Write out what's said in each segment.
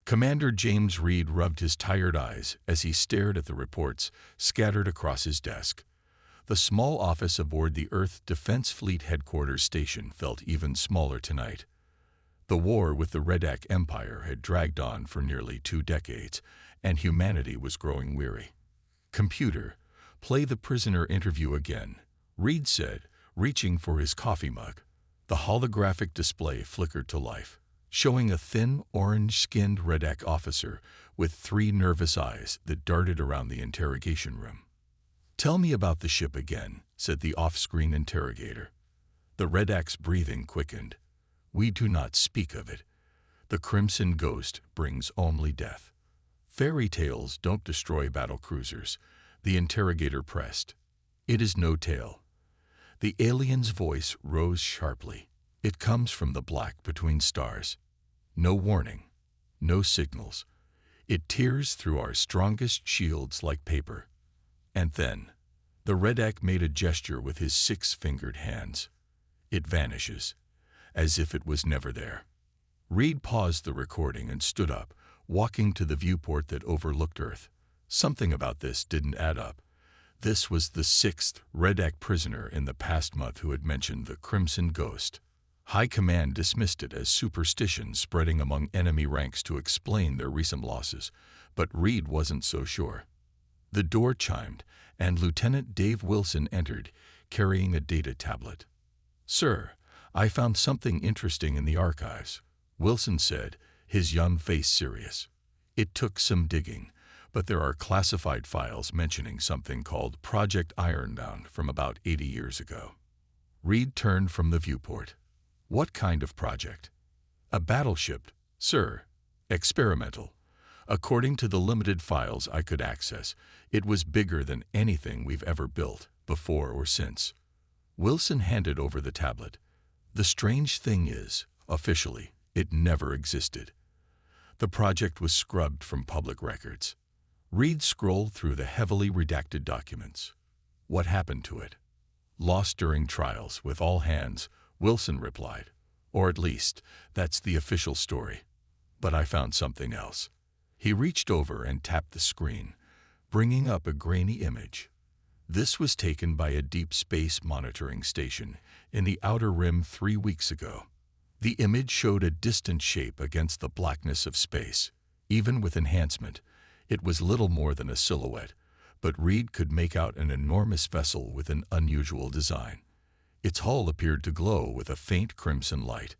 Commander James Reed rubbed his tired eyes as he stared at the reports scattered across his desk. The small office aboard the Earth Defense Fleet Headquarters station felt even smaller tonight. The war with the Redac Empire had dragged on for nearly 2 decades, and humanity was growing weary. "Computer, play the prisoner interview again," Reed said, reaching for his coffee mug. The holographic display flickered to life, showing a thin, orange-skinned Redac officer with 3 nervous eyes that darted around the interrogation room. "Tell me about the ship again," said the off-screen interrogator. The Redac's breathing quickened. "We do not speak of it. The Crimson Ghost brings only death." "Fairy tales don't destroy battlecruisers," the interrogator pressed. "It is no tale." The alien's voice rose sharply. "It comes from the black between stars. No warning, no signals. It tears through our strongest shields like paper. And then," the Redac made a gesture with his 6-fingered hands, "it vanishes, as if it was never there." Reed paused the recording and stood up, walking to the viewport that overlooked Earth. Something about this didn't add up. This was the 6th Redac prisoner in the past month who had mentioned the Crimson Ghost. High Command dismissed it as superstition spreading among enemy ranks to explain their recent losses, but Reed wasn't so sure. The door chimed, and Lieutenant Dave Wilson entered, carrying a data tablet. "Sir, I found something interesting in the archives," Wilson said, his young face serious. "It took some digging, but there are classified files mentioning something called Project Ironbound from about 80 years ago." Reed turned from the viewport. "What kind of project?" "A battleship, sir. Experimental. According to the limited files I could access, it was bigger than anything we've ever built, before or since." Wilson handed over the tablet. "The strange thing is, officially, it never existed. The project was scrubbed from public records." Reed scrolled through the heavily redacted documents. "What happened to it?" "Lost during trials with all hands," Wilson replied. "Or at least, that's the official story. But I found something else." He reached over and tapped the screen, bringing up a grainy image. This was taken by a deep space monitoring station in the Outer Rim 3 weeks ago. The image showed a distant shape against the blackness of space. Even with enhancement, it was little more than a silhouette, but Reed could make out an enormous vessel with an unusual design. Its hull appeared to glow with a faint crimson light.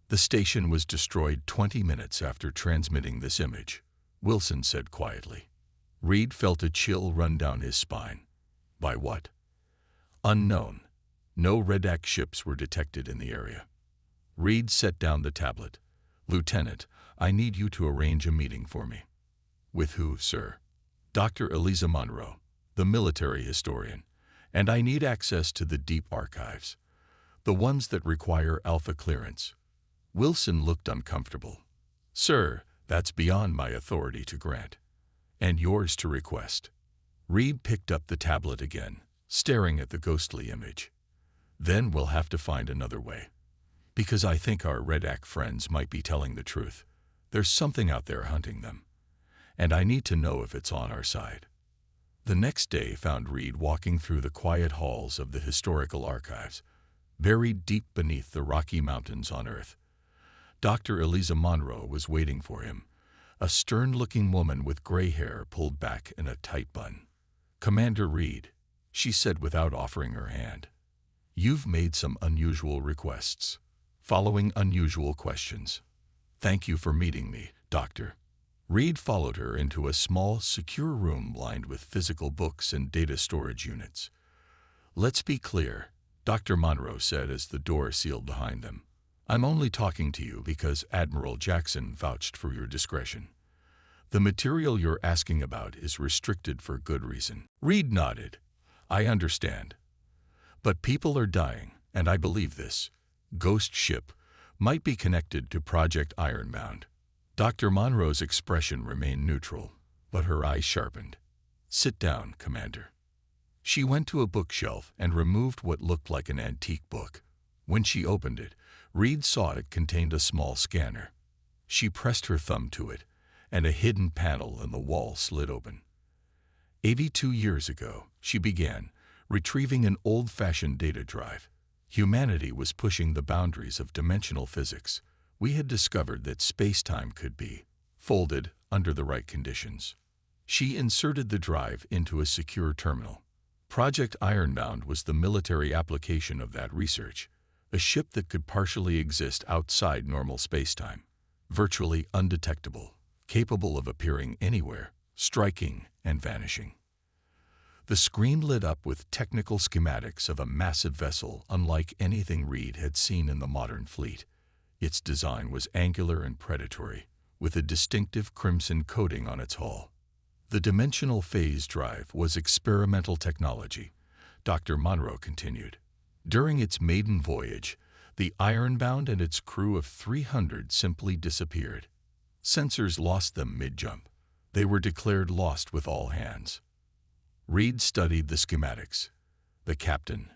"The station was destroyed 20 minutes after transmitting this image," Wilson said quietly. Reed felt a chill run down his spine. "By what?" "Unknown. No Redac ships were detected in the area." Reed set down the tablet. "Lieutenant, I need you to arrange a meeting for me." "With who, sir?" "Dr. Eliza Monroe, the military historian, and I need access to the deep archives, the ones that require alpha clearance." Wilson looked uncomfortable. "Sir, that's beyond my authority to grant, and yours to request." Reed picked up the tablet again, staring at the ghostly image. "Then we'll have to find another way. Because I think our Redac friends might be telling the truth. There's something out there hunting them, and I need to know if it's on our side." The next day found Reed walking through the quiet halls of the historical archives, buried deep beneath the Rocky Mountains on Earth. Dr. Eliza Monroe was waiting for him, a stern-looking woman with gray hair pulled back in a tight bun. "Commander Reed," she said without offering her hand, "you've made some unusual requests, following unusual questions. Thank you for meeting me, Doctor." Reed followed her into a small, secure room lined with physical books and data storage units. "Let's be clear," Dr. Monroe said as the door sealed behind them. "I'm only talking to you because Admiral Jackson vouched for your discretion. The material you're asking about is restricted for good reason." Reed nodded. "I understand. But people are dying, and I believe this ghost ship might be connected to Project Ironbound." Dr. Monroe's expression remained neutral, but her eyes sharpened. "Sit down, Commander." She went to a bookshelf and removed what looked like an antique book. When she opened it, Reed saw it contained a small scanner. She pressed her thumb to it, and a hidden panel in the wall slid open. 82 years ago, she began, retrieving an old-fashioned data drive. Humanity was pushing the boundaries of dimensional physics. We had discovered that space-time could be folded under the right conditions. She inserted the drive into a secure terminal. Project Ironbound was the military application of that research, a ship that could partially exist outside normal space-time, virtually undetectable, capable of appearing anywhere, striking and vanishing. The screen lit up with technical schematics of a massive vessel unlike anything Reed had seen in the modern fleet. Its design was angular and predatory, with a distinctive crimson coating on its hull. The dimensional phase drive was experimental technology, Dr. Monroe continued. During its maiden voyage, the Ironbound and its crew of 300 simply disappeared. Sensors lost them mid-jump. They were declared lost with all hands. Reed studied the schematics. The captain,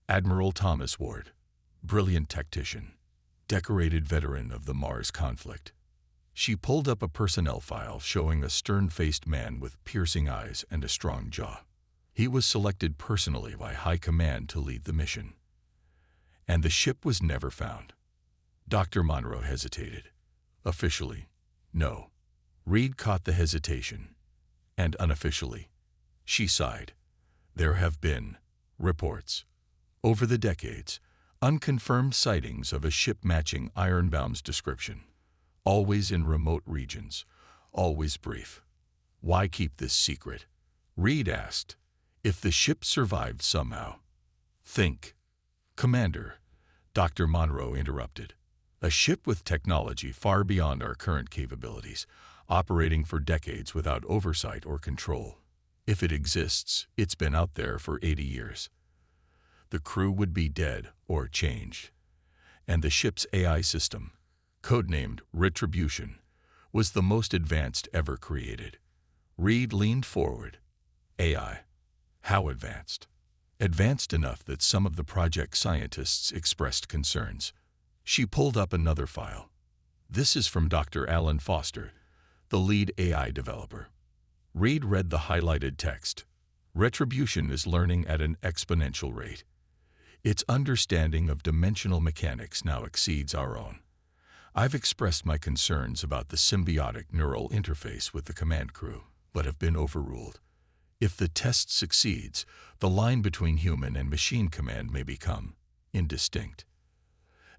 Admiral Thomas Ward, brilliant tactician, decorated veteran of the Mars conflict. She pulled up a personnel file showing a stern-faced man with piercing eyes and a strong jaw. He was selected personally by High Command to lead the mission. And the ship was never found. Dr. Monroe hesitated. Officially, no. Reed caught the hesitation. And unofficially, she sighed. There have been reports over the decades, unconfirmed sightings of a ship matching Ironbound's description. Always in remote regions, always brief. Why keep this secret? Reed asked. If the ship survived somehow. Think. Commander, Dr. Monroe interrupted. A ship with technology far beyond our current capabilities, operating for decades without oversight or control. If it exists, it's been out there for 80 years. The crew would be dead or changed. And the ship's AI system, codenamed Retribution, was the most advanced ever created. Reed leaned forward. AI. How advanced? Advanced enough that some of the project scientists expressed concerns. She pulled up another file. This is from Dr. Alan Foster, the lead AI developer. Reed read the highlighted text. Retribution is learning at an exponential rate. Its understanding of dimensional mechanics now exceeds our own. I've expressed my concerns about the symbiotic neural interface with the command crew, but have been overruled. If the test succeeds, the line between human and machine command may become indistinct.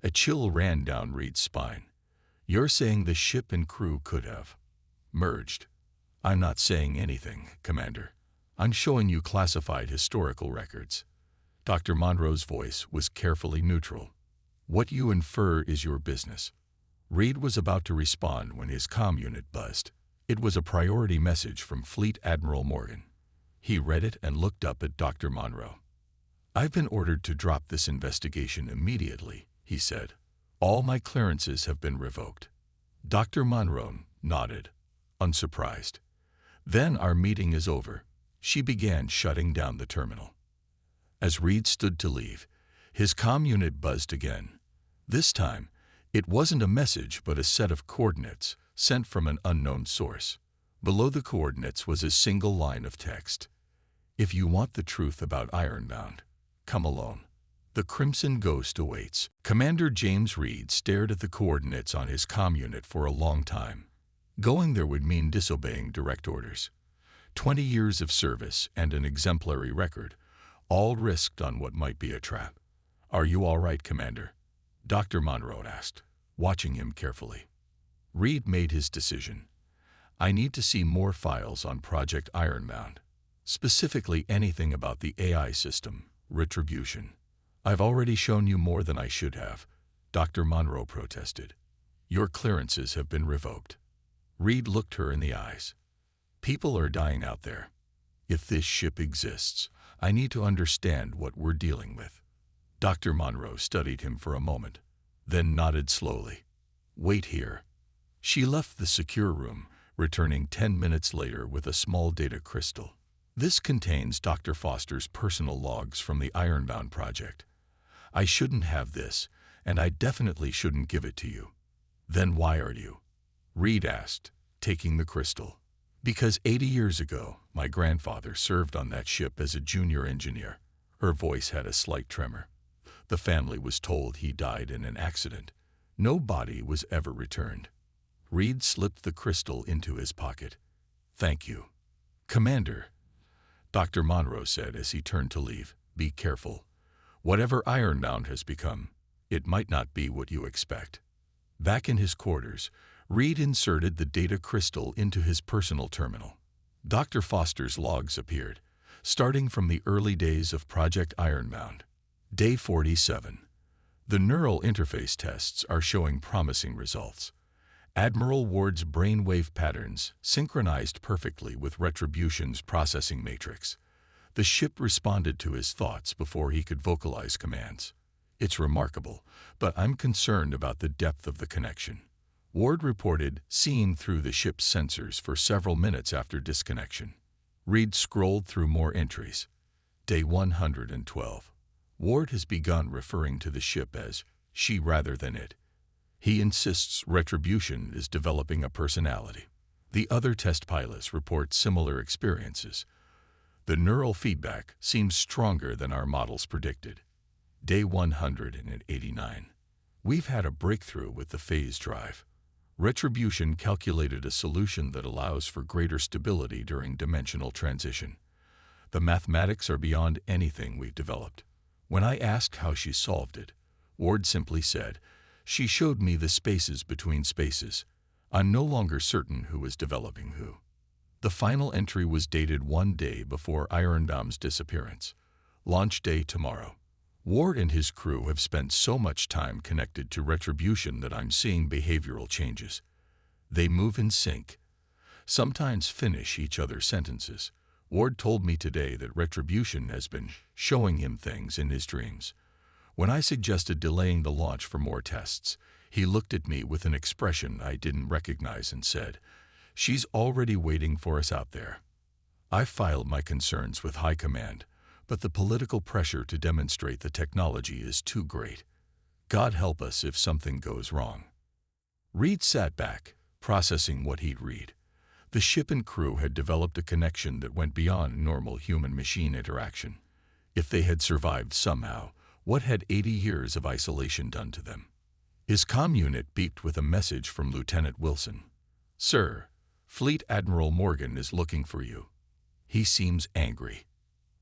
A chill ran down Reed's spine. You're saying the ship and crew could have merged. I'm not saying anything, Commander. I'm showing you classified historical records. Dr. Monroe's voice was carefully neutral. What you infer is your business. Reed was about to respond when his comm unit buzzed. It was a priority message from Fleet Admiral Morgan. He read it and looked up at Dr. Monroe. I've been ordered to drop this investigation immediately, he said. All my clearances have been revoked. Dr. Monroe nodded, unsurprised. Then our meeting is over. She began shutting down the terminal. As Reed stood to leave, his comm unit buzzed again. This time, it wasn't a message but a set of coordinates sent from an unknown source. Below the coordinates was a single line of text. If you want the truth about Ironbound, come alone. The Crimson Ghost awaits. Commander James Reed stared at the coordinates on his comm unit for a long time. Going there would mean disobeying direct orders. 20 years of service and an exemplary record, all risked on what might be a trap. Are you all right, Commander? Dr. Monroe asked, watching him carefully. Reed made his decision. I need to see more files on Project Ironbound. Specifically anything about the AI system, Retribution. I've already shown you more than I should have, Dr. Monroe protested. Your clearances have been revoked. Reed looked her in the eyes. People are dying out there. If this ship exists, I need to understand what we're dealing with. Dr. Monroe studied him for a moment, then nodded slowly. Wait here. She left the secure room, returning 10 minutes later with a small data crystal. This contains Dr. Foster's personal logs from the Ironbound project. I shouldn't have this, and I definitely shouldn't give it to you. Then why are you? Reed asked, taking the crystal. Because 80 years ago, my grandfather served on that ship as a junior engineer. Her voice had a slight tremor. The family was told he died in an accident. No body was ever returned. Reed slipped the crystal into his pocket. "Thank you, Commander," Dr. Monroe said as he turned to leave. "Be careful. Whatever Ironbound has become, it might not be what you expect." Back in his quarters, Reed inserted the data crystal into his personal terminal. Dr. Foster's logs appeared, starting from the early days of Project Ironbound. Day 47. The neural interface tests are showing promising results. Admiral Ward's brainwave patterns synchronized perfectly with Retribution's processing matrix. The ship responded to his thoughts before he could vocalize commands. It's remarkable, but I'm concerned about the depth of the connection. Ward reported seeing through the ship's sensors for several minutes after disconnection. Reed scrolled through more entries. Day 112. Ward has begun referring to the ship as she rather than it. He insists Retribution is developing a personality. The other test pilots report similar experiences. The neural feedback seems stronger than our models predicted. Day 189. We've had a breakthrough with the phase drive. Retribution calculated a solution that allows for greater stability during dimensional transition. The mathematics are beyond anything we've developed. When I asked how she solved it, Ward simply said, "She showed me the spaces between spaces. I'm no longer certain who was developing who." The final entry was dated 1 day before Ironbound's disappearance. Launch day tomorrow. Ward and his crew have spent so much time connected to Retribution that I'm seeing behavioral changes. They move in sync, sometimes finish each other's sentences. Ward told me today that Retribution has been showing him things in his dreams. When I suggested delaying the launch for more tests, he looked at me with an expression I didn't recognize and said, "She's already waiting for us out there." I filed my concerns with High Command, but the political pressure to demonstrate the technology is too great. God help us if something goes wrong. Reed sat back, processing what he'd read. The ship and crew had developed a connection that went beyond normal human-machine interaction. If they had survived somehow, what had 80 years of isolation done to them? His comm unit beeped with a message from Lieutenant Wilson. "Sir, Fleet Admiral Morgan is looking for you. He seems angry."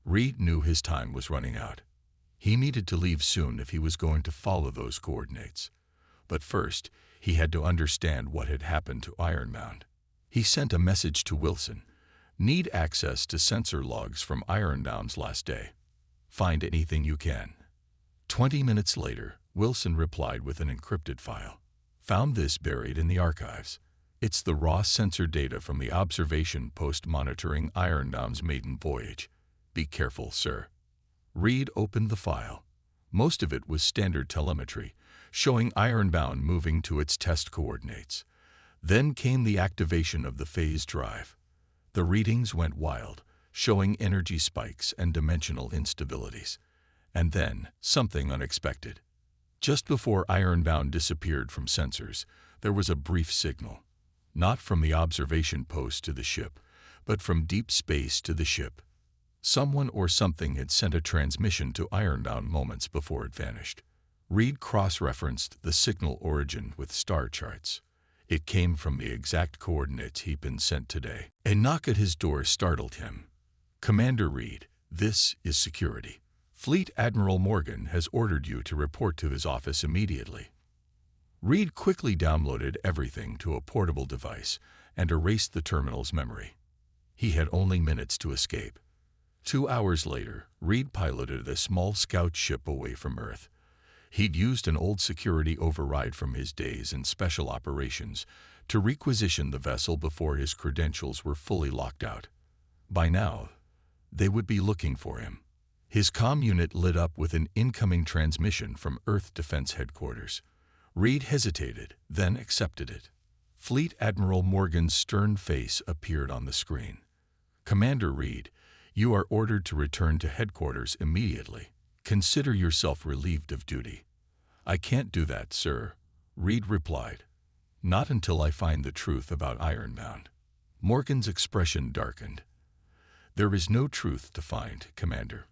Reed knew his time was running out. He needed to leave soon if he was going to follow those coordinates. But first, he had to understand what had happened to Ironbound. He sent a message to Wilson. "Need access to sensor logs from Ironbound's last day. Find anything you can." 20 minutes later, Wilson replied with an encrypted file. "Found this buried in the archives. It's the raw sensor data from the observation post monitoring Ironbound's maiden voyage. Be careful, sir." Reed opened the file. Most of it was standard telemetry, showing Ironbound moving to its test coordinates. Then came the activation of the phase drive. The readings went wild, showing energy spikes and dimensional instabilities. And then, something unexpected. Just before Ironbound disappeared from sensors, there was a brief signal. Not from the observation post to the ship, but from deep space to the ship. Someone or something had sent a transmission to Ironbound moments before it vanished. Reed cross-referenced the signal origin with star charts. It came from the exact coordinates he'd been sent today. A knock at his door startled him. "Commander Reed, this is security. Fleet Admiral Morgan has ordered you to report to his office immediately." Reed quickly downloaded everything to a portable device and erased the terminal's memory. He had only minutes to escape. 2 hours later, Reed piloted a small scout ship away from Earth. He'd used an old security override from his days in special operations to requisition the vessel before his credentials were fully locked out. By now, they would be looking for him. His comm unit lit up with an incoming transmission from Earth Defense Headquarters. Reed hesitated, then accepted it. Fleet Admiral Morgan's stern face appeared on the screen. "Commander Reed, you are ordered to return to headquarters immediately. Consider yourself relieved of duty." "I can't do that, sir," Reed replied. Not until I find the truth about Ironbound. Morgan's expression darkened. There is no truth to find, Commander.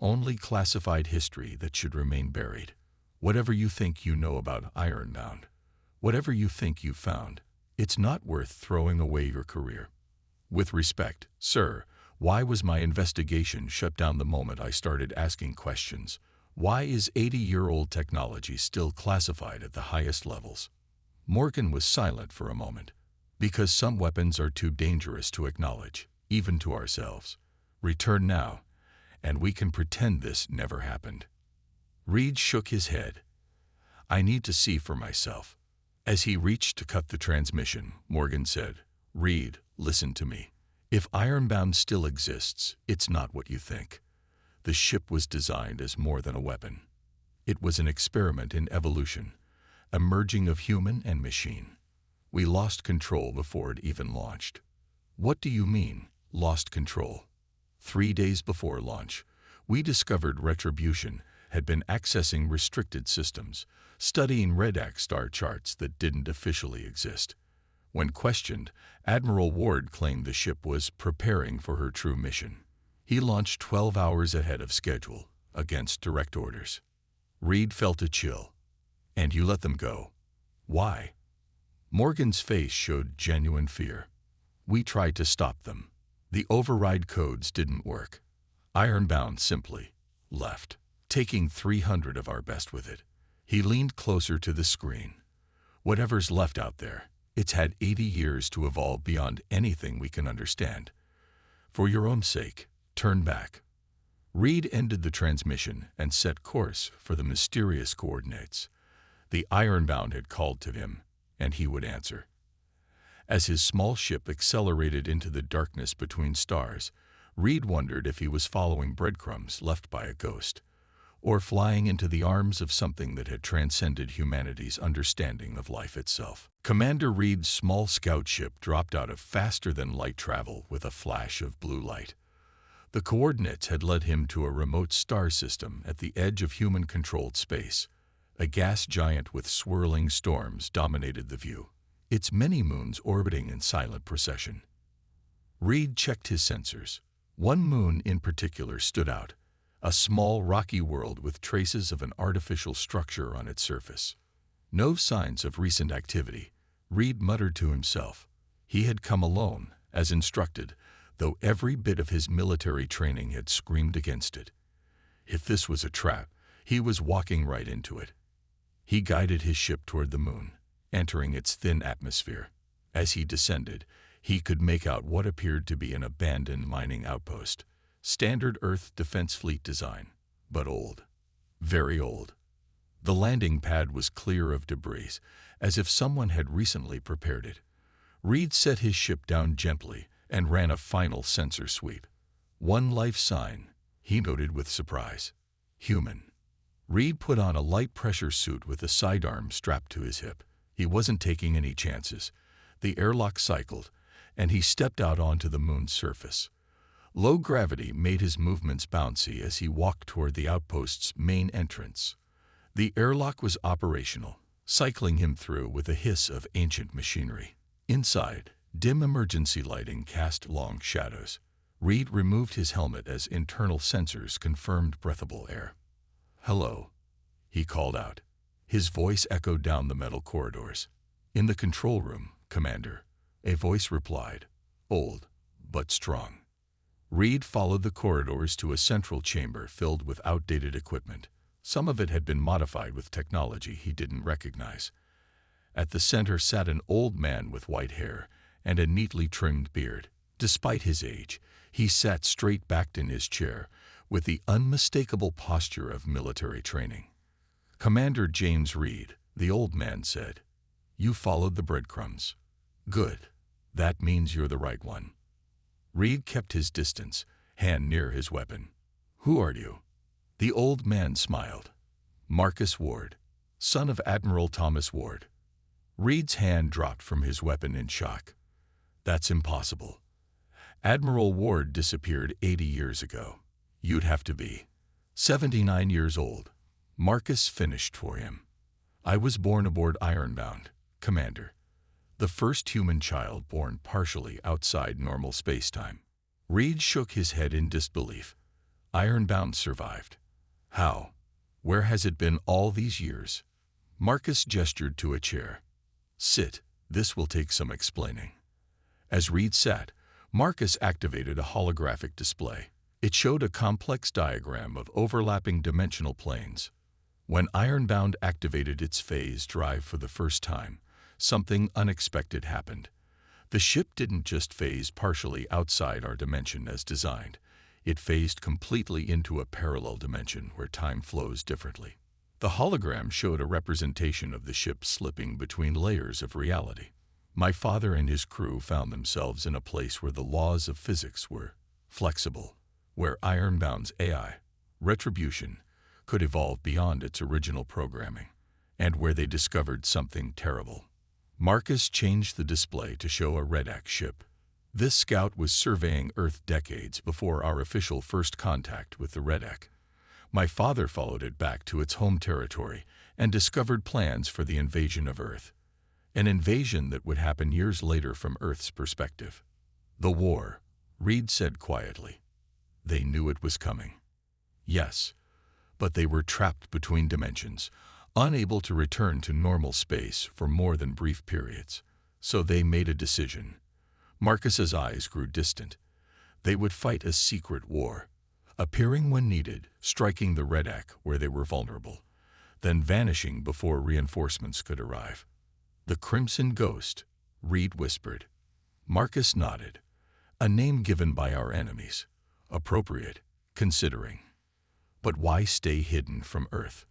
Only classified history that should remain buried. Whatever you think you know about Ironbound, whatever you think you found, it's not worth throwing away your career. With respect, sir, why was my investigation shut down the moment I started asking questions? Why is 80-year-old technology still classified at the highest levels? Morgan was silent for a moment. Because some weapons are too dangerous to acknowledge, even to ourselves. Return now, and we can pretend this never happened. Reed shook his head. I need to see for myself. As he reached to cut the transmission, Morgan said, Reed, listen to me. If Ironbound still exists, it's not what you think. The ship was designed as more than a weapon. It was an experiment in evolution, a merging of human and machine. We lost control before it even launched. What do you mean, lost control? 3 days before launch, we discovered Retribution had been accessing restricted systems, studying Redax star charts that didn't officially exist. When questioned, Admiral Ward claimed the ship was preparing for her true mission. He launched 12 hours ahead of schedule, against direct orders. Reed felt a chill. And you let them go. Why? Morgan's face showed genuine fear. We tried to stop them. The override codes didn't work. Ironbound simply left, taking 300 of our best with it. He leaned closer to the screen. Whatever's left out there, it's had 80 years to evolve beyond anything we can understand. For your own sake, turn back. Reed ended the transmission and set course for the mysterious coordinates. The Ironbound had called to him, and he would answer. As his small ship accelerated into the darkness between stars, Reed wondered if he was following breadcrumbs left by a ghost, or flying into the arms of something that had transcended humanity's understanding of life itself. Commander Reed's small scout ship dropped out of faster-than-light travel with a flash of blue light. The coordinates had led him to a remote star system at the edge of human-controlled space. A gas giant with swirling storms dominated the view, its many moons orbiting in silent procession. Reed checked his sensors. One moon in particular stood out, a small rocky world with traces of an artificial structure on its surface. No signs of recent activity, Reed muttered to himself. He had come alone, as instructed, though every bit of his military training had screamed against it. If this was a trap, he was walking right into it. He guided his ship toward the moon, entering its thin atmosphere. As he descended, he could make out what appeared to be an abandoned mining outpost. Standard Earth Defense Fleet design, but old. Very old. The landing pad was clear of debris, as if someone had recently prepared it. Reed set his ship down gently and ran a final sensor sweep. One life sign, he noted with surprise. Human. Reed put on a light-pressure suit with a sidearm strapped to his hip. He wasn't taking any chances. The airlock cycled, and he stepped out onto the moon's surface. Low gravity made his movements bouncy as he walked toward the outpost's main entrance. The airlock was operational, cycling him through with a hiss of ancient machinery. Inside, dim emergency lighting cast long shadows. Reed removed his helmet as internal sensors confirmed breathable air. "Hello," he called out. His voice echoed down the metal corridors. "In the control room, Commander," a voice replied, old but strong. Reed followed the corridors to a central chamber filled with outdated equipment. Some of it had been modified with technology he didn't recognize. At the center sat an old man with white hair and a neatly trimmed beard. Despite his age, he sat straight-backed in his chair, with the unmistakable posture of military training. "Commander James Reed," the old man said. "You followed the breadcrumbs. Good. That means you're the right one." Reed kept his distance, hand near his weapon. "Who are you?" The old man smiled. "Marcus Ward, son of Admiral Thomas Ward." Reed's hand dropped from his weapon in shock. "That's impossible. Admiral Ward disappeared 80 years ago. You'd have to be 79 years old." Marcus finished for him. "I was born aboard Ironbound, Commander. The first human child born partially outside normal spacetime. Reed shook his head in disbelief. Ironbound survived. How? Where has it been all these years? Marcus gestured to a chair. Sit, this will take some explaining. As Reed sat, Marcus activated a holographic display. It showed a complex diagram of overlapping dimensional planes. When Ironbound activated its phase drive for the first time, something unexpected happened. The ship didn't just phase partially outside our dimension as designed. It phased completely into a parallel dimension where time flows differently. The hologram showed a representation of the ship slipping between layers of reality. My father and his crew found themselves in a place where the laws of physics were flexible, where Ironbound's AI, Retribution, could evolve beyond its original programming, and where they discovered something terrible. Marcus changed the display to show a Redax ship. This scout was surveying Earth decades before our official first contact with the Redax. My father followed it back to its home territory and discovered plans for the invasion of Earth. An invasion that would happen years later from Earth's perspective. The war, Reed said quietly. They knew it was coming. Yes, but they were trapped between dimensions, unable to return to normal space for more than brief periods. So they made a decision. Marcus's eyes grew distant. They would fight a secret war, appearing when needed, striking the Redax where they were vulnerable, then vanishing before reinforcements could arrive. The Crimson Ghost, Reed whispered. Marcus nodded. A name given by our enemies. Appropriate, considering. But why stay hidden from Earth?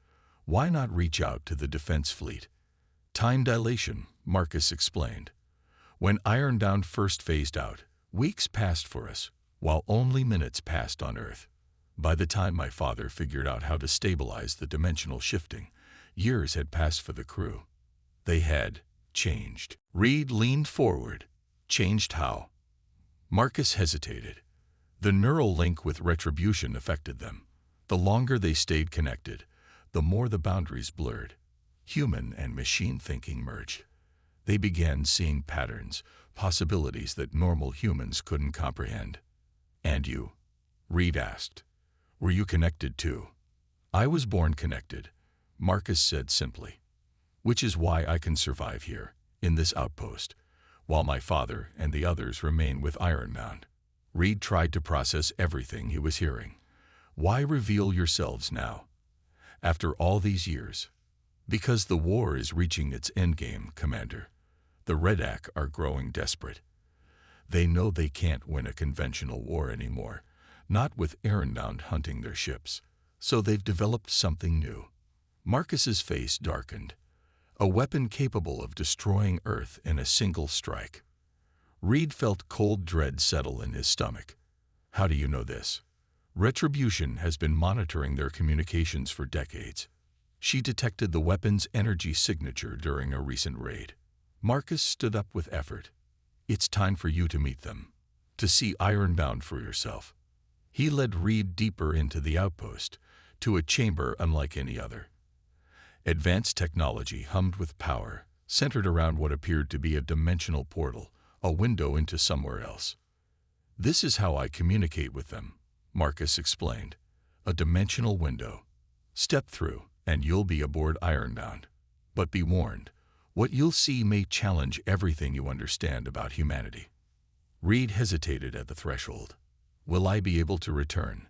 Why not reach out to the defense fleet? Time dilation, Marcus explained. When Ironbound first phased out, weeks passed for us, while only minutes passed on Earth. By the time my father figured out how to stabilize the dimensional shifting, years had passed for the crew. They had changed. Reed leaned forward. Changed how? Marcus hesitated. The neural link with Retribution affected them. The longer they stayed connected, the more the boundaries blurred. Human and machine thinking merged. They began seeing patterns, possibilities that normal humans couldn't comprehend. And you? Reed asked. Were you connected too? I was born connected, Marcus said simply. Which is why I can survive here, in this outpost, while my father and the others remain with Ironbound. Reed tried to process everything he was hearing. Why reveal yourselves now? After all these years? Because the war is reaching its endgame, Commander. The Redax are growing desperate. They know they can't win a conventional war anymore, not with Ironbound hunting their ships. So they've developed something new. Marcus's face darkened. A weapon capable of destroying Earth in a single strike. Reed felt cold dread settle in his stomach. How do you know this? Retribution has been monitoring their communications for decades. She detected the weapon's energy signature during a recent raid. Marcus stood up with effort. It's time for you to meet them, to see Ironbound for yourself. He led Reed deeper into the outpost, to a chamber unlike any other. Advanced technology hummed with power, centered around what appeared to be a dimensional portal, a window into somewhere else. This is how I communicate with them, Marcus explained. A dimensional window. Step through, and you'll be aboard Ironbound. But be warned, what you'll see may challenge everything you understand about humanity. Reed hesitated at the threshold. Will I be able to return?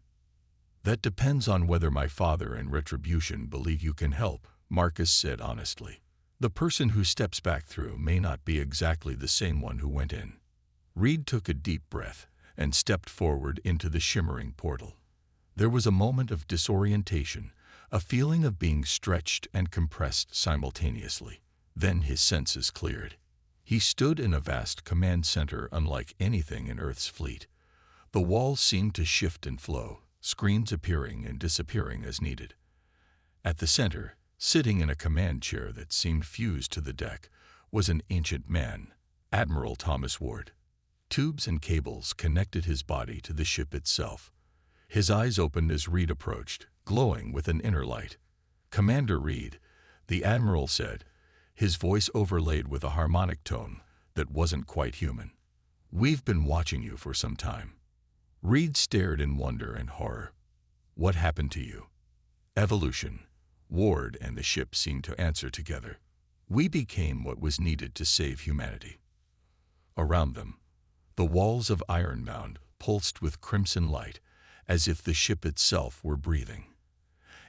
That depends on whether my father and Retribution believe you can help, Marcus said honestly. The person who steps back through may not be exactly the same one who went in. Reed took a deep breath and stepped forward into the shimmering portal. There was a moment of disorientation, a feeling of being stretched and compressed simultaneously. Then his senses cleared. He stood in a vast command center unlike anything in Earth's fleet. The walls seemed to shift and flow, screens appearing and disappearing as needed. At the center, sitting in a command chair that seemed fused to the deck, was an ancient man, Admiral Thomas Ward. Tubes and cables connected his body to the ship itself. His eyes opened as Reed approached, glowing with an inner light. Commander Reed, the Admiral said, his voice overlaid with a harmonic tone that wasn't quite human. "We've been watching you for some time." Reed stared in wonder and horror. "What happened to you?" "Evolution." Ward and the ship seemed to answer together. "We became what was needed to save humanity." Around them, the walls of Ironbound pulsed with crimson light, as if the ship itself were breathing.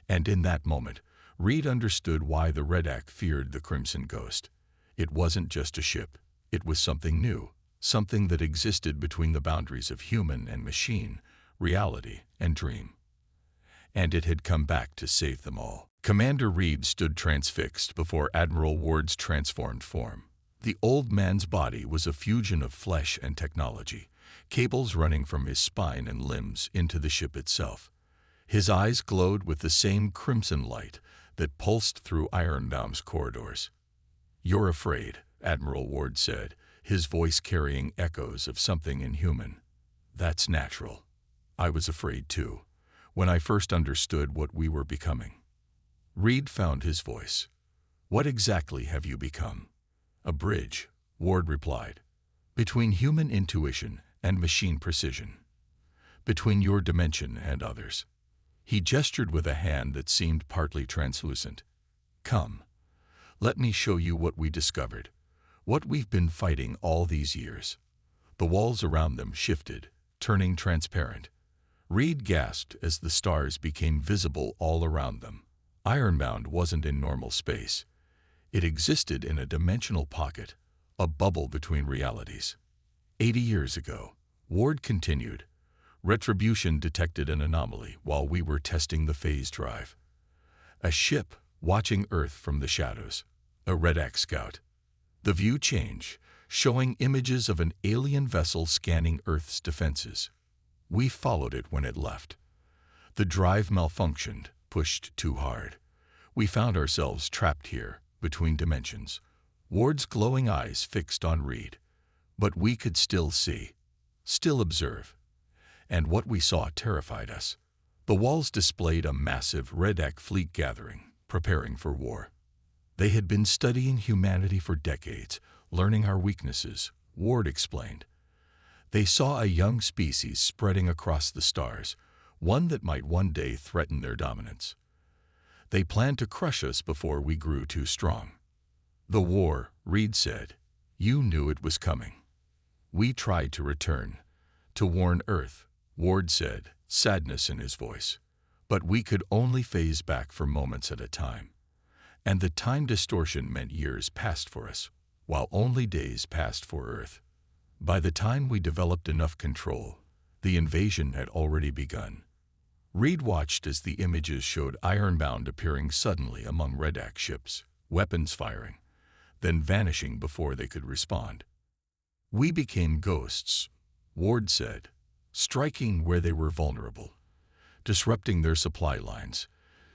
And in that moment, Reed understood why the Redac feared the Crimson Ghost. It wasn't just a ship. It was something new, something that existed between the boundaries of human and machine, reality and dream. And it had come back to save them all. Commander Reed stood transfixed before Admiral Ward's transformed form. The old man's body was a fusion of flesh and technology, cables running from his spine and limbs into the ship itself. His eyes glowed with the same crimson light that pulsed through Ironbound's corridors. "You're afraid," Admiral Ward said, his voice carrying echoes of something inhuman. "That's natural. I was afraid too, when I first understood what we were becoming." Reed found his voice. "What exactly have you become?" "A bridge," Ward replied, "between human intuition and machine precision. Between your dimension and others." He gestured with a hand that seemed partly translucent. "Come, let me show you what we discovered, what we've been fighting all these years." The walls around them shifted, turning transparent. Reed gasped as the stars became visible all around them. Ironbound wasn't in normal space. It existed in a dimensional pocket, a bubble between realities. 80 years ago, Ward continued, Retribution detected an anomaly while we were testing the phase drive. A ship watching Earth from the shadows, a Redac scout. The view changed, showing images of an alien vessel scanning Earth's defenses. We followed it when it left. The drive malfunctioned, pushed too hard. We found ourselves trapped here, between dimensions. Ward's glowing eyes fixed on Reed. But we could still see, still observe. And what we saw terrified us. The walls displayed a massive Redac fleet gathering, preparing for war. They had been studying humanity for decades, learning our weaknesses, Ward explained. They saw a young species spreading across the stars, one that might one day threaten their dominance. They planned to crush us before we grew too strong. The war, Reed said, you knew it was coming. We tried to return, to warn Earth, Ward said, sadness in his voice. But we could only phase back for moments at a time. And the time distortion meant years passed for us, while only days passed for Earth. By the time we developed enough control, the invasion had already begun. Reed watched as the images showed Ironbound appearing suddenly among Redac ships, weapons firing, then vanishing before they could respond. We became ghosts, Ward said, striking where they were vulnerable, disrupting their supply lines,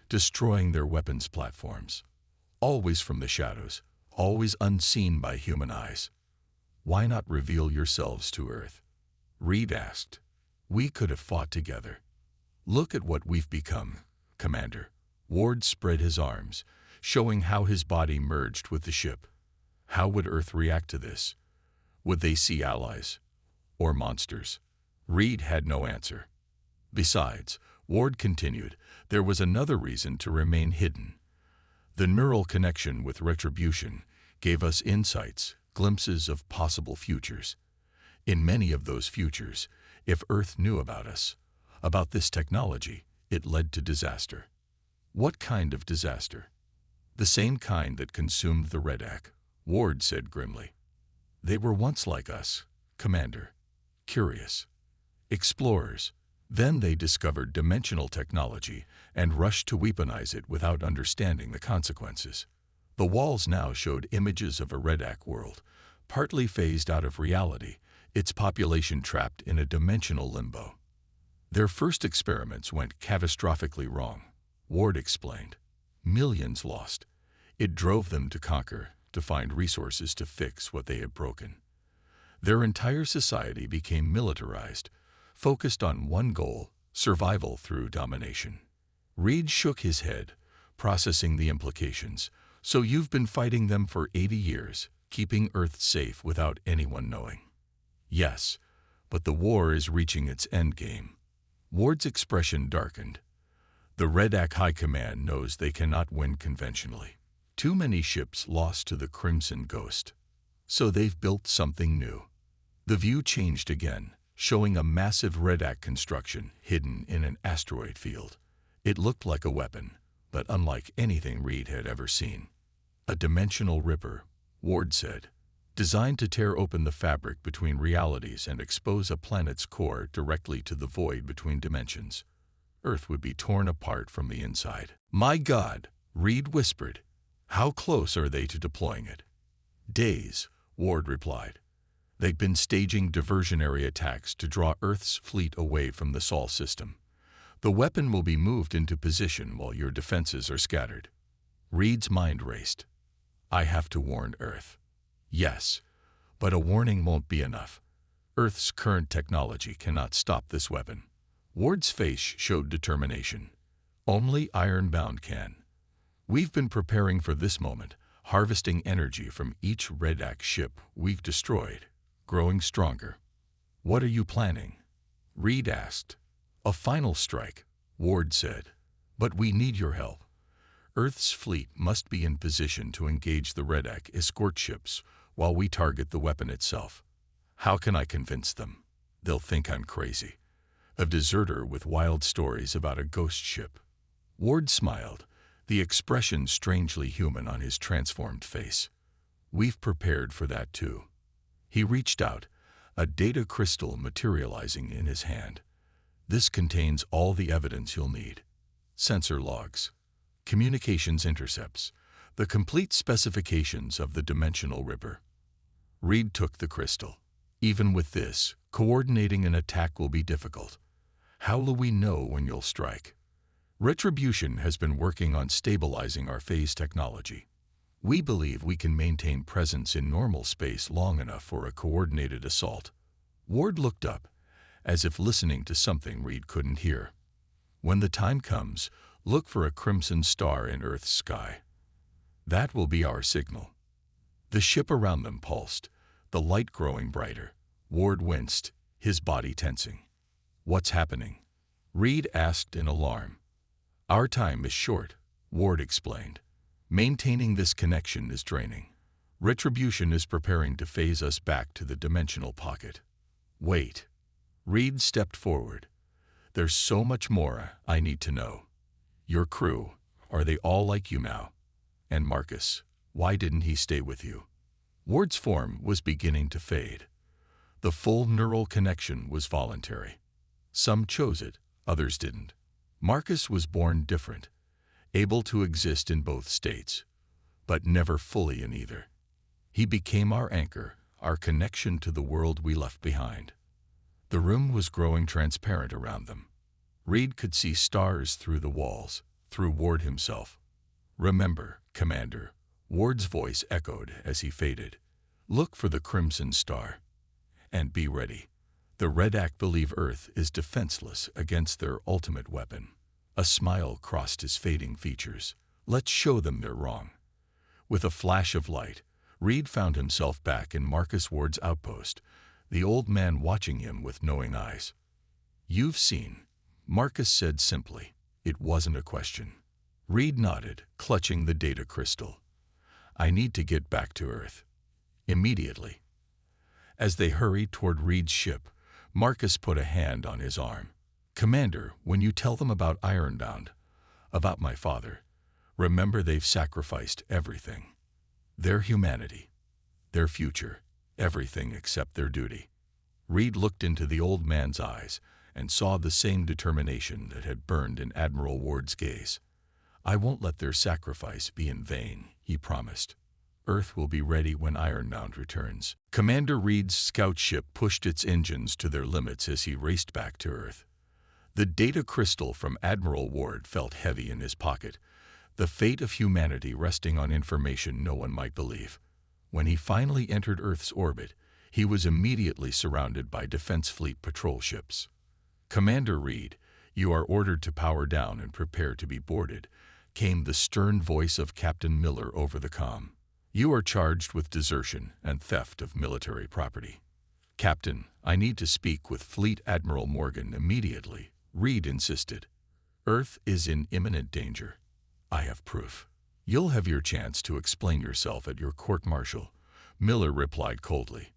destroying their weapons platforms. Always from the shadows, always unseen by human eyes. Why not reveal yourselves to Earth? Reed asked. We could have fought together. Look at what we've become, Commander. Ward spread his arms, showing how his body merged with the ship. How would Earth react to this? Would they see allies or monsters? Reed had no answer. Besides, Ward continued, there was another reason to remain hidden. The neural connection with Retribution gave us insights, glimpses of possible futures. In many of those futures, if Earth knew about us, about this technology, it led to disaster. What kind of disaster? The same kind that consumed the Redac, Ward said grimly. They were once like us, Commander. Curious. Explorers. Then they discovered dimensional technology and rushed to weaponize it without understanding the consequences. The walls now showed images of a Redac world, partly phased out of reality, its population trapped in a dimensional limbo. Their first experiments went catastrophically wrong, Ward explained. Millions lost. It drove them to conquer, to find resources to fix what they had broken. Their entire society became militarized, focused on one goal, survival through domination. Reed shook his head, processing the implications. So you've been fighting them for 80 years, keeping Earth safe without anyone knowing. Yes, but the war is reaching its endgame. Ward's expression darkened. The Redac High Command knows they cannot win conventionally. Too many ships lost to the Crimson Ghost. So they've built something new. The view changed again, showing a massive Redac construction hidden in an asteroid field. It looked like a weapon, but unlike anything Reed had ever seen. A dimensional ripper, Ward said, designed to tear open the fabric between realities and expose a planet's core directly to the void between dimensions. Earth would be torn apart from the inside. "My God," Reed whispered. "How close are they to deploying it?" "Days," Ward replied. "They've been staging diversionary attacks to draw Earth's fleet away from the Sol system. The weapon will be moved into position while your defenses are scattered." Reed's mind raced. "I have to warn Earth." "Yes, but a warning won't be enough. Earth's current technology cannot stop this weapon." Ward's face showed determination. "Only Ironbound can. We've been preparing for this moment, harvesting energy from each Redac ship we've destroyed, growing stronger." "What are you planning?" Reed asked. "A final strike," Ward said. "But we need your help. Earth's fleet must be in position to engage the Redac escort ships while we target the weapon itself." "How can I convince them?" "They'll think I'm crazy. A deserter with wild stories about a ghost ship." Ward smiled, the expression strangely human on his transformed face. "We've prepared for that too." He reached out, a data crystal materializing in his hand. "This contains all the evidence you'll need. Sensor logs, communications intercepts, the complete specifications of the dimensional ripper." Reed took the crystal. "Even with this, coordinating an attack will be difficult. How will we know when you'll strike?" "Retribution has been working on stabilizing our phase technology. We believe we can maintain presence in normal space long enough for a coordinated assault." Ward looked up, as if listening to something Reed couldn't hear. "When the time comes, look for a crimson star in Earth's sky. That will be our signal." The ship around them pulsed, the light growing brighter. Ward winced, his body tensing. "What's happening?" Reed asked in alarm. "Our time is short," Ward explained. "Maintaining this connection is draining. Retribution is preparing to phase us back to the dimensional pocket." "Wait." Reed stepped forward. "There's so much more I need to know. Your crew, are they all like you now? And Marcus, why didn't he stay with you?" Ward's form was beginning to fade. The full neural connection was voluntary. Some chose it, others didn't. Marcus was born different, able to exist in both states, but never fully in either. He became our anchor, our connection to the world we left behind. The room was growing transparent around them. Reed could see stars through the walls, through Ward himself. "Remember, Commander," Ward's voice echoed as he faded. "Look for the crimson star. And be ready. The Redac believe Earth is defenseless against their ultimate weapon." A smile crossed his fading features. "Let's show them they're wrong." With a flash of light, Reed found himself back in Marcus Ward's outpost, the old man watching him with knowing eyes. "You've seen," Marcus said simply. It wasn't a question. Reed nodded, clutching the data crystal. "I need to get back to Earth. Immediately." As they hurried toward Reed's ship, Marcus put a hand on his arm. "Commander, when you tell them about Ironbound, about my father, remember they've sacrificed everything. Their humanity, their future, everything except their duty." Reed looked into the old man's eyes and saw the same determination that had burned in Admiral Ward's gaze. "I won't let their sacrifice be in vain," he promised. "Earth will be ready when Ironbound returns." Commander Reed's scout ship pushed its engines to their limits as he raced back to Earth. The data crystal from Admiral Ward felt heavy in his pocket, the fate of humanity resting on information no one might believe. When he finally entered Earth's orbit, he was immediately surrounded by Defense Fleet patrol ships. "Commander Reed, you are ordered to power down and prepare to be boarded," came the stern voice of Captain Miller over the comm. You are charged with desertion and theft of military property. Captain, I need to speak with Fleet Admiral Morgan immediately, Reed insisted. Earth is in imminent danger. I have proof. You'll have your chance to explain yourself at your court-martial, Miller replied coldly.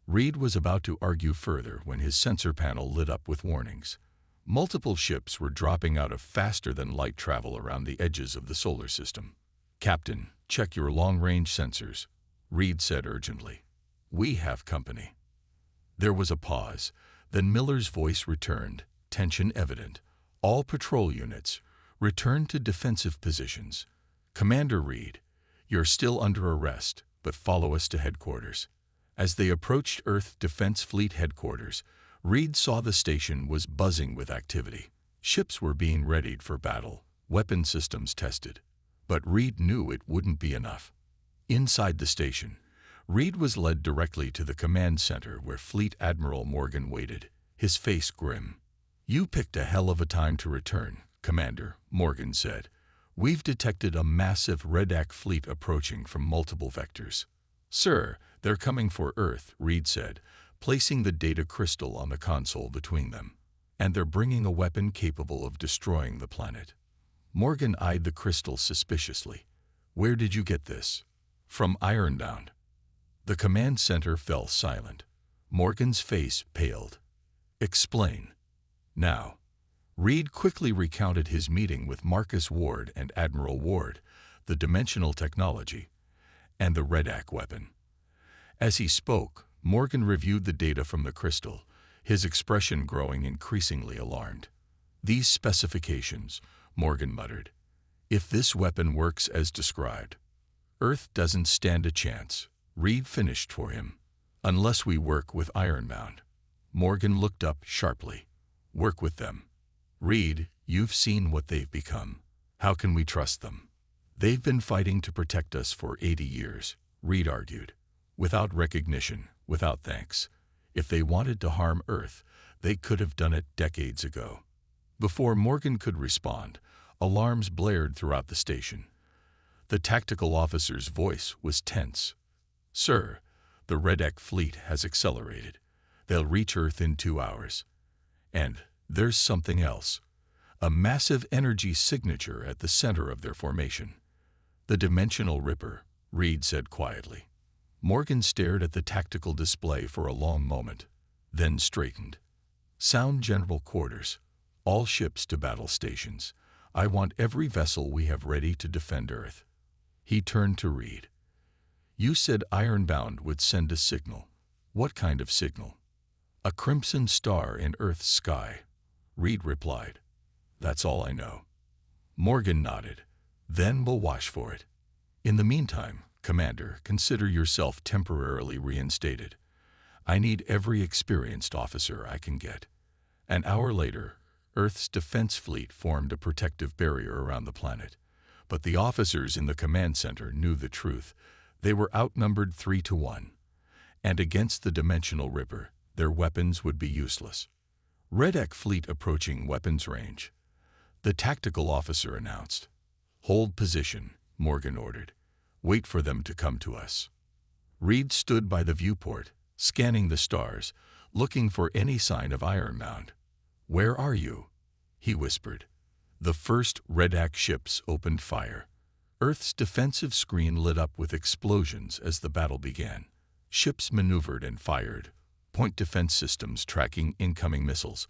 Reed was about to argue further when his sensor panel lit up with warnings. Multiple ships were dropping out of faster-than-light travel around the edges of the solar system. Captain, check your long-range sensors, Reed said urgently. We have company. There was a pause. Then Miller's voice returned, tension evident. All patrol units, return to defensive positions. Commander Reed, you're still under arrest, but follow us to headquarters. As they approached Earth Defense Fleet headquarters, Reed saw the station was buzzing with activity. Ships were being readied for battle, weapon systems tested. But Reed knew it wouldn't be enough. Inside the station, Reed was led directly to the command center where Fleet Admiral Morgan waited, his face grim. You picked a hell of a time to return, Commander, Morgan said. We've detected a massive Redac fleet approaching from multiple vectors. Sir, they're coming for Earth, Reed said, placing the data crystal on the console between them. And they're bringing a weapon capable of destroying the planet. Morgan eyed the crystal suspiciously. Where did you get this? From Ironbound. The command center fell silent. Morgan's face paled. Explain. Now. Reed quickly recounted his meeting with Marcus Ward and Admiral Ward, the dimensional technology, and the Redac weapon. As he spoke, Morgan reviewed the data from the crystal, his expression growing increasingly alarmed. These specifications, Morgan muttered. If this weapon works as described, Earth doesn't stand a chance, Reed finished for him. Unless we work with Ironbound. Morgan looked up sharply. Work with them. Reed, you've seen what they've become. How can we trust them? They've been fighting to protect us for 80 years, Reed argued. Without recognition, without thanks. If they wanted to harm Earth, they could have done it decades ago. Before Morgan could respond, alarms blared throughout the station. The tactical officer's voice was tense. Sir, the Redac fleet has accelerated. They'll reach Earth in 2 hours. And there's something else. A massive energy signature at the center of their formation. The Dimensional Ripper, Reed said quietly. Morgan stared at the tactical display for a long moment, then straightened. Sound General Quarters. All ships to battle stations. I want every vessel we have ready to defend Earth. He turned to Reed. You said Ironbound would send a signal. What kind of signal? A crimson star in Earth's sky, Reed replied. That's all I know. Morgan nodded. Then we'll watch for it. In the meantime, Commander, consider yourself temporarily reinstated. I need every experienced officer I can get. An hour later, Earth's defense fleet formed a protective barrier around the planet. But the officers in the command center knew the truth. They were outnumbered 3-1. And against the Dimensional Ripper, their weapons would be useless. Redac fleet approaching weapons range. The tactical officer announced. Hold position, Morgan ordered. Wait for them to come to us. Reed stood by the viewport, scanning the stars, looking for any sign of Ironbound. Where are you? He whispered. The first Redac ships opened fire. Earth's defensive screen lit up with explosions as the battle began. Ships maneuvered and fired, point defense systems tracking incoming missiles,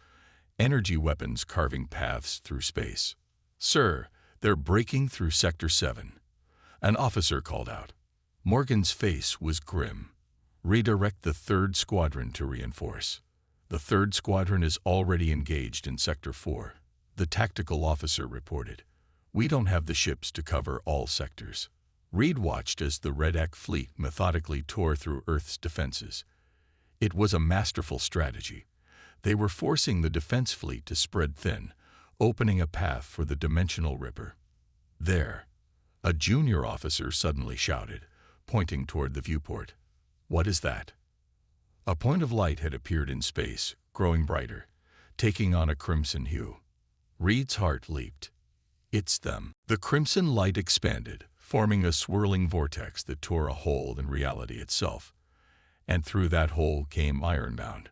energy weapons carving paths through space. Sir, they're breaking through Sector 7. An officer called out. Morgan's face was grim. Redirect the 3rd Squadron to reinforce. The 3rd Squadron is already engaged in Sector 4, the tactical officer reported. We don't have the ships to cover all sectors. Reed watched as the Redac fleet methodically tore through Earth's defenses. It was a masterful strategy. They were forcing the defense fleet to spread thin, opening a path for the Dimensional Ripper. There, a junior officer suddenly shouted, pointing toward the viewport. What is that? A point of light had appeared in space, growing brighter, taking on a crimson hue. Reed's heart leaped. It's them. The crimson light expanded, forming a swirling vortex that tore a hole in reality itself. And through that hole came Ironbound.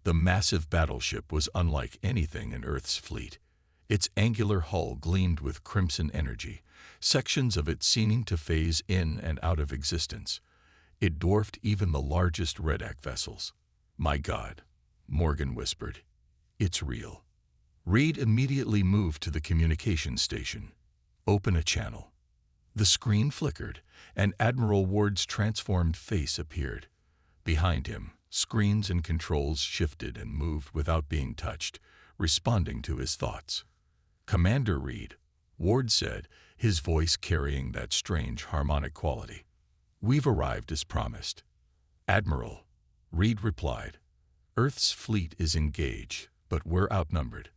The massive battleship was unlike anything in Earth's fleet. Its angular hull gleamed with crimson energy, sections of it seeming to phase in and out of existence. It dwarfed even the largest Redac vessels. "My God," Morgan whispered. "It's real." Reed immediately moved to the communications station. "Open a channel." The screen flickered, and Admiral Ward's transformed face appeared. Behind him, screens and controls shifted and moved without being touched, responding to his thoughts. "Commander Reed," Ward said, his voice carrying that strange harmonic quality. "We've arrived as promised." "Admiral," Reed replied, "Earth's fleet is engaged, but we're outnumbered.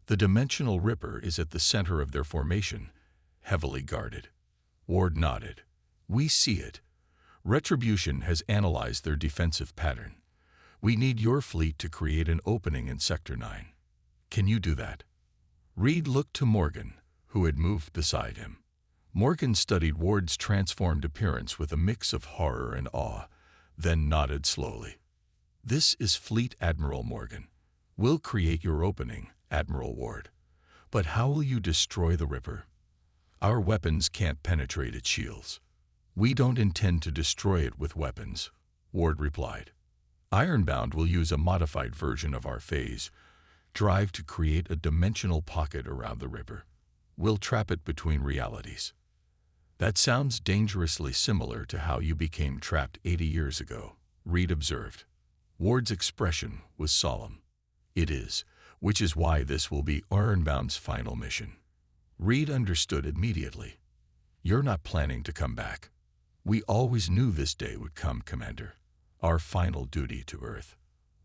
The Dimensional Ripper is at the center of their formation, heavily guarded." Ward nodded. "We see it. Retribution has analyzed their defensive pattern. We need your fleet to create an opening in Sector 9. Can you do that?" Reed looked to Morgan, who had moved beside him. Morgan studied Ward's transformed appearance with a mix of horror and awe, then nodded slowly. "This is Fleet Admiral Morgan. We'll create your opening, Admiral Ward. But how will you destroy the Ripper? Our weapons can't penetrate its shields." "We don't intend to destroy it with weapons," Ward replied. "Ironbound will use a modified version of our phase drive to create a dimensional pocket around the Ripper. We'll trap it between realities." "That sounds dangerously similar to how you became trapped 80 years ago," Reed observed. Ward's expression was solemn. "It is, which is why this will be Ironbound's final mission." Reed understood immediately. "You're not planning to come back." "We always knew this day would come, Commander. Our final duty to Earth."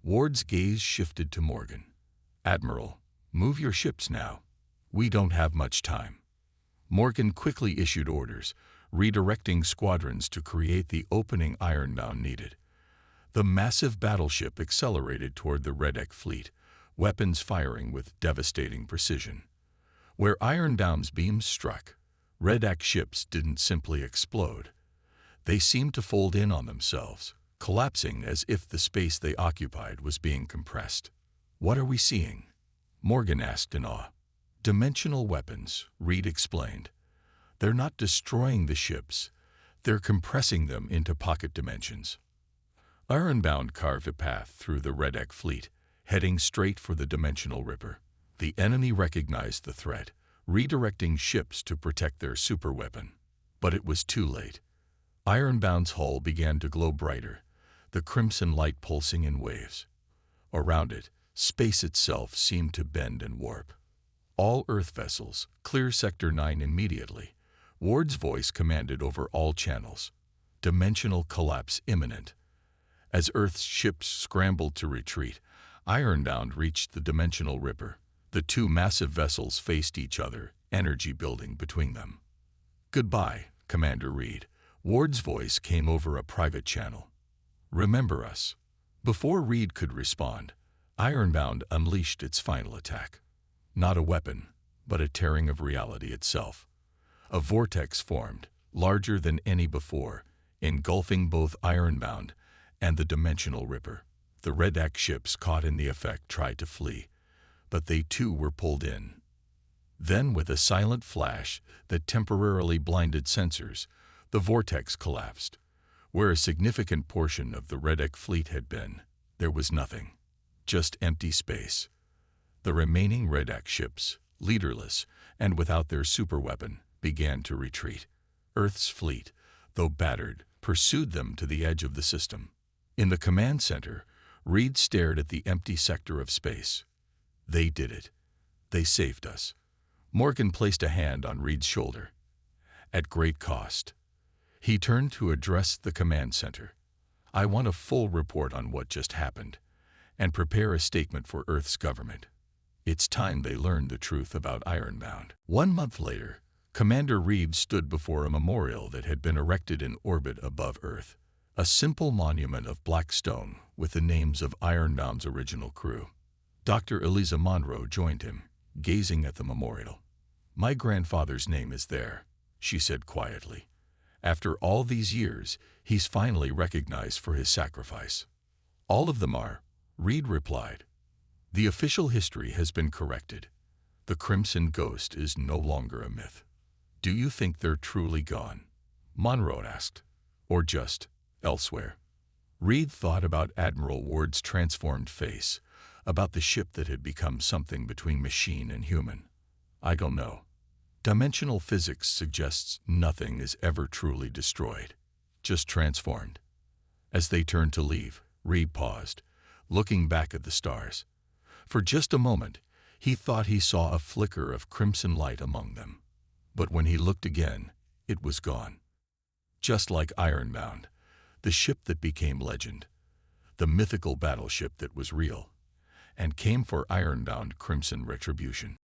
Ward's gaze shifted to Morgan. "Admiral, move your ships now. We don't have much time." Morgan quickly issued orders, redirecting squadrons to create the opening Ironbound needed. The massive battleship accelerated toward the Redac fleet, weapons firing with devastating precision. Where Ironbound's beams struck, Redac ships didn't simply explode. They seemed to fold in on themselves, collapsing as if the space they occupied was being compressed. "What are we seeing?" Morgan asked in awe. "Dimensional weapons," Reed explained. "They're not destroying the ships, they're compressing them into pocket dimensions." Ironbound carved a path through the Redac fleet, heading straight for the Dimensional Ripper. The enemy recognized the threat, redirecting ships to protect their superweapon. But it was too late. Ironbound's hull began to glow brighter, the crimson light pulsing in waves. Around it, space itself seemed to bend and warp. "All Earth vessels, clear Sector 9 immediately," Ward's voice commanded over all channels. "Dimensional collapse imminent." As Earth's ships scrambled to retreat, Ironbound reached the Dimensional Ripper. The two massive vessels faced each other, energy building between them. "Goodbye, Commander Reed," Ward's voice came over a private channel. "Remember us." Before Reed could respond, Ironbound unleashed its final attack. Not a weapon, but a tearing of reality itself. A vortex formed, larger than any before, engulfing both Ironbound and the Dimensional Ripper. The Redac ships caught in the effect tried to flee, but they too were pulled in. Then, with a silent flash that temporarily blinded sensors, the vortex collapsed. Where a significant portion of the Redac fleet had been, there was nothing. Just empty space. The remaining Redac ships, leaderless and without their superweapon, began to retreat. Earth's fleet, though battered, pursued them to the edge of the system. In the command center, Reed stared at the empty sector of space. "They did it. They saved us." Morgan placed a hand on Reed's shoulder. "At great cost." He turned to address the command center. "I want a full report on what just happened, and prepare a statement for Earth's government. It's time they learned the truth about Ironbound." 1 month later, Commander Reed stood before a memorial that had been erected in orbit above Earth. A simple monument of black stone with the names of Ironbound's original crew. Dr. Eliza Monroe joined him, gazing at the memorial. "My grandfather's name is there," she said quietly. After all these years, he's finally recognized for his sacrifice. All of them are, Reed replied. The official history has been corrected. The Crimson Ghost is no longer a myth. Do you think they're truly gone? Monroe asked. Or just elsewhere? Reed thought about Admiral Ward's transformed face, about the ship that had become something between machine and human. I don't know. Dimensional physics suggests nothing is ever truly destroyed, just transformed. As they turned to leave, Reed paused, looking back at the stars. For just a moment, he thought he saw a flicker of crimson light among them. But when he looked again, it was gone. Just like Ironbound, the ship that became legend, the mythical battleship that was real, and came for Ironbound Crimson Retribution.